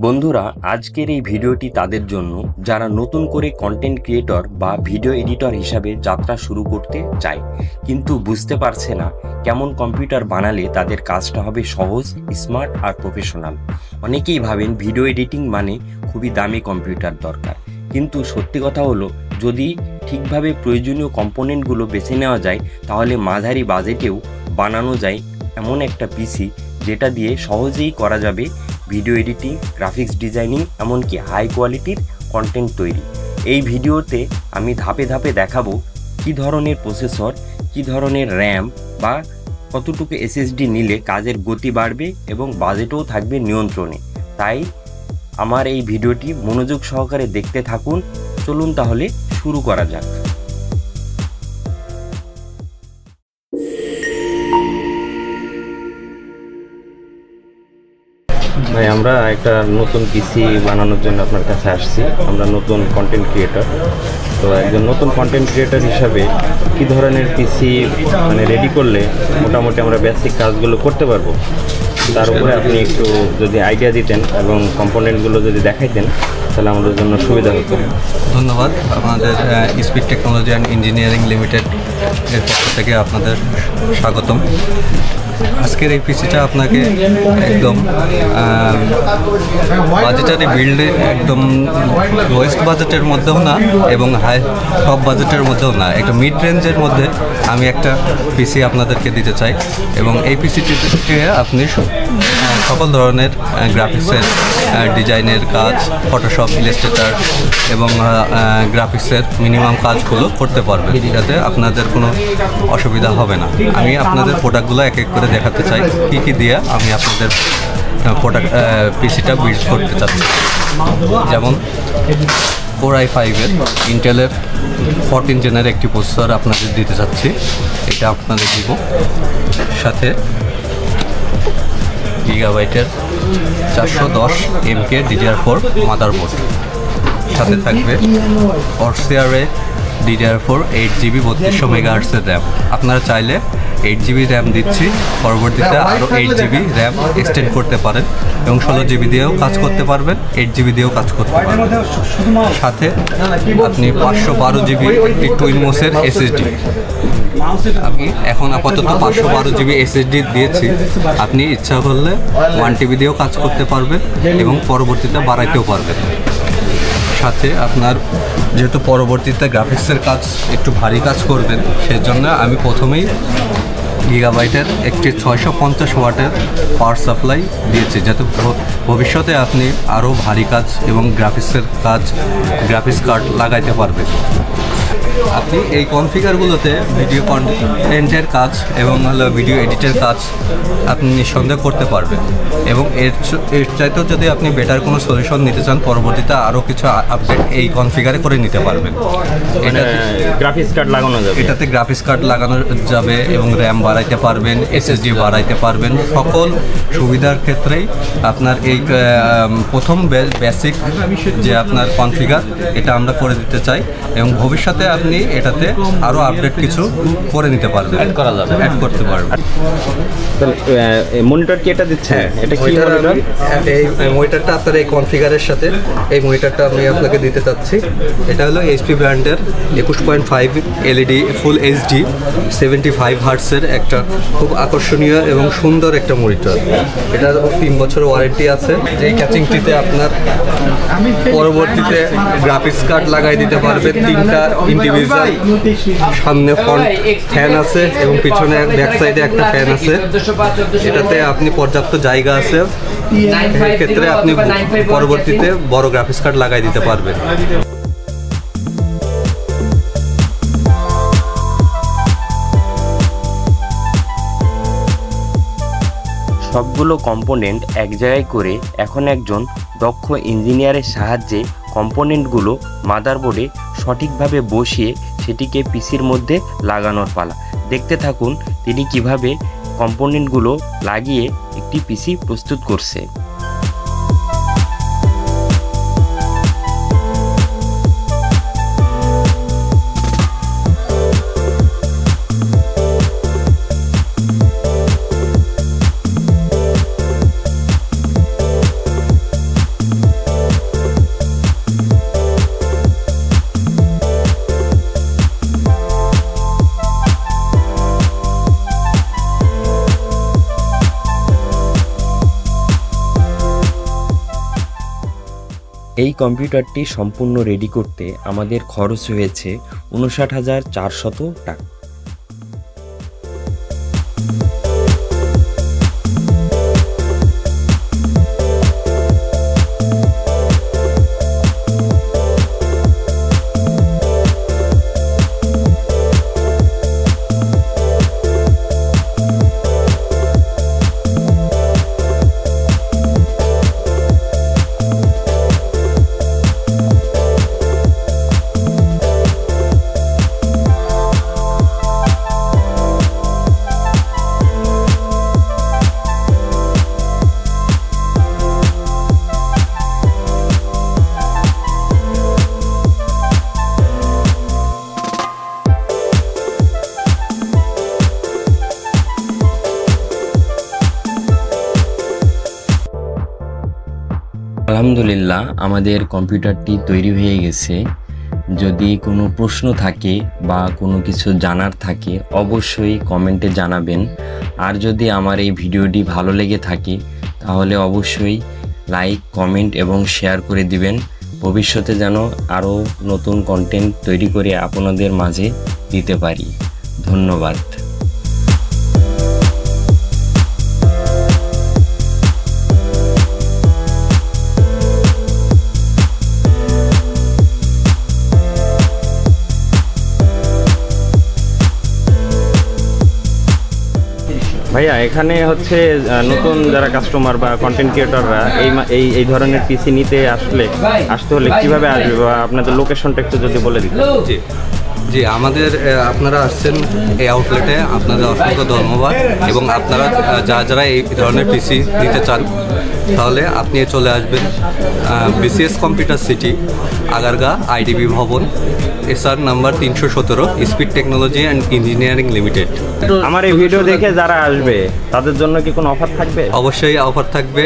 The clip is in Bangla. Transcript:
বন্ধুরা, আজকের এই ভিডিওটি তাদের জন্য যারা নতুন করে কন্টেন্ট ক্রিয়েটর বা ভিডিও এডিটর হিসাবে যাত্রা শুরু করতে চায়, কিন্তু বুঝতে পারছে না কেমন কম্পিউটার বানালে তাদের কাজটা হবে সহজ, স্মার্ট আর প্রফেশনাল। অনেকেই ভাবেন ভিডিও এডিটিং মানে খুবই দামি কম্পিউটার দরকার, কিন্তু সত্যি কথা হলো যদি ঠিকভাবে প্রয়োজনীয় কম্পোনেন্টগুলো বেছে নেওয়া যায় তাহলে মাঝারি বাজেটেও বানানো যায় এমন একটা পিসি যেটা দিয়ে সহজেই করা যাবে ভিডিও এডিটিং, গ্রাফিক্স ডিজাইনিং, এমনকি হাই কোয়ালিটির কন্টেন্ট তৈরি। এই ভিডিওতে আমি ধাপে ধাপে দেখাবো কী ধরনের প্রসেসর, কী ধরনের র্যাম বা কতটুকু এসএসডি নিলে কাজের গতি বাড়বে এবং বাজেটও থাকবে নিয়ন্ত্রণে। তাই আমার এই ভিডিওটি মনোযোগ সহকারে দেখতে থাকুন। চলুন তাহলে শুরু করা যাক। ভাই, আমরা একটা নতুন পিসি বানানোর জন্য আপনার কাছে আসছি। আমরা নতুন কন্টেন্ট ক্রিয়েটর, তো একজন নতুন কন্টেন্ট ক্রিয়েটর হিসাবে কী ধরনের পিসি রেডি করলে মোটামুটি আমরা বেসিক কাজগুলো করতে পারবো, তার উপরে আপনি একটু যদি আইডিয়া দিতেন এবং কম্পোনেন্টগুলো যদি দেখাইতেন তাহলে আমাদের জন্য সুবিধা হতো। ধন্যবাদ। আমাদের speed technology and engineering limited এর পক্ষ থেকে আপনাদের স্বাগতম। আজকের এই পিসিটা আপনাকে একদম বাজেটারি বিল্ডে, একদম লোয়েস্ট বাজেটের মধ্যেও না এবং হাই টপ বাজেটের মধ্যেও না, একটা মিড রেঞ্জের মধ্যে আমি একটা পিসি আপনাদেরকে দিতে চাই। এবং এই পিসিটিতে আপনি সকল ধরনের গ্রাফিক্সের ডিজাইনের কাজ, ফটোশপ, ইলাস্ট্রেটর এবং গ্রাফিক্সের মিনিমাম কাজগুলো করতে পারবেন, যাতে আপনাদের কোনো অসুবিধা হবে না। আমি আপনাদের প্রোডাক্টগুলো এক এক করে দেখাতে চাই, কী কী দিয়ে আমি আপনাদের প্রোডাক্ট পিসিটা বিল্ড করতে চাচ্ছি। যেমন Core i5-এর ইন্টেলের 14 জেনের একটি প্রসেসর আপনাদের দিতে চাচ্ছি, এটা আপনাদের দিব। সাথে গিগাবাইটের 410 MK DDR4 মাদারবোর্ড, সাথে থাকবে Corsair DDR4 8GB 3200 MHz RAM. আপনারা চাইলে 8GB র্যাম দিচ্ছি, পরবর্তীতে আরও 8GB র্যাম এক্সটেন্ড করতে পারেন এবং 16GB দিয়েও কাজ করতে পারবেন, 8GB দিয়েও কাজ করতে পারবেন। সাথে আপনি 512GB একটি টুইনমোসের SSD, আমি এখন আপাতত 512GB SSD দিয়েছি, আপনি ইচ্ছা করলে 1TB দিয়েও কাজ করতে পারবেন এবং পরবর্তীতে বাড়াইতেও পারবেন। সাথে আপনার যেহেতু পরবর্তীতে গ্রাফিক্সের কাজ একটু ভারী কাজ করবেন, সেই জন্য আমি প্রথমেই গিগাবাইটের একটি 650 ওয়াটের পাওয়ার সাপ্লাই দিয়েছি, যাতে ভবিষ্যতে আপনি আরও ভারী কাজ এবং গ্রাফিক্সের কাজ, গ্রাফিক্স কার্ড লাগাইতে পারবেন। আপনি এই কনফিগারগুলোতে ভিডিও কন্টেন্টের কাজ এবং ভিডিও এডিটের কাজ আপনি নিঃসন্দেহ করতে পারবেন। এবং এর চাইতেও যদি আপনি বেটার কোনো সলিউশন নিতে চান, পরবর্তীতে আরও কিছু আপডেট এই কনফিগারে করে নিতে পারবেন। গ্রাফিক্স কার্ড লাগানো যাবে, এটাতে গ্রাফিক্স কার্ড লাগানো যাবে এবং র্যাম বাড়াইতে পারবেন, SSD বাড়াইতে পারবেন। সকল সুবিধার ক্ষেত্রেই আপনার এই প্রথম বেসিক যে আপনার কনফিগার, এটা আমরা করে দিতে চাই এবং ভবিষ্যতে আপনি এটাতে আরও আপডেট কিছু করে নিতে পারবেন, অ্যাড করা যাবে, অ্যাড করতে পারবেন। মনিটর কি এটা দিচ্ছে? এটা কি মনিটর? এই মনিটরটা আপনার এই কনফিগারের সাথে এই মনিটরটা আমি আপনাকে দিতে চাচ্ছি। এটা হলো HP ব্র্যান্ডের 21.5 LED ফুল HD 75 হার্টসের একটা খুব আকর্ষণীয় এবং সুন্দর একটা মনিটর। এটার 3 বছর ওয়ারেন্টি আছে। এই ক্যাচিংটিতে আপনার পরবর্তীতে গ্রাফিক্স কার্ড লাগাই দিতে পারবেন, 3টা ইন্ডিভিজুয়াল, সামনে ফ্রন্ট ফ্যান আছে এবং পিছনে ব্যাক সাইডে একটা ফ্যান আছে। এটাতে আপনি পর্যাপ্ত জায়গা আছে, ক্ষেত্রে আপনি পরবর্তীতে বড় গ্রাফিক্স কার্ড লাগাই দিতে পারবেন। সবগুলো কম্পোনেন্ট এক জায়গায় করে এখন একজন দক্ষ ইঞ্জিনিয়ারের সাহায্যে কম্পোনেন্টগুলো মাদারবোর্ডে সঠিকভাবে বসিয়ে সেটিকে পিসির মধ্যে লাগানোর পালা। দেখতে থাকুন তিনি কিভাবে কম্পোনেন্টগুলো লাগিয়ে একটি পিসি প্রস্তুত করছে। এই কম্পিউটারটি সম্পূর্ণ রেডি করতে আমাদের খরচ হয়েছে ৫৯,৪০০ টাকা। আলহামদুলিল্লাহ, আমাদের কম্পিউটারটি তৈরি হয়ে গেছে। যদি কোনো প্রশ্ন থাকে বা কোনো কিছু জানার থাকে অবশ্যই কমেন্টে জানাবেন। আর যদি আমার এই ভিডিওটি ভালো লেগে থাকে তাহলে অবশ্যই লাইক, কমেন্ট এবং শেয়ার করে দিবেন। ভবিষ্যতে যেন আরও নতুন কন্টেন্ট তৈরি করে আপনাদের মাঝে দিতে পারি। ধন্যবাদ। ভাইয়া, এখানে হচ্ছে নতুন যারা কাস্টমার বা কন্টেন্ট ক্রিয়েটররা এই ধরনের পিসি নিতে আসতে হলে কিভাবে আসবে বা আপনাদের লোকেশনটা একটু যদি বলে দিতেন। জি, আমাদের আপনারা আসছেন এই আউটলেটে, আপনাদের অসংখ্য ধন্যবাদ। এবং আপনারা যারা এই ধরনের পিসি নিতে চান তাহলে আপনি চলে আসবেন BCS computer city, Agargaon, IDB Bhaban, SR number 317, speed technology and engineering limited. আমার এই ভিডিও দেখে যারা আসবে তাদের জন্য কি কোনো অফার থাকবে? অবশ্যই অফার থাকবে।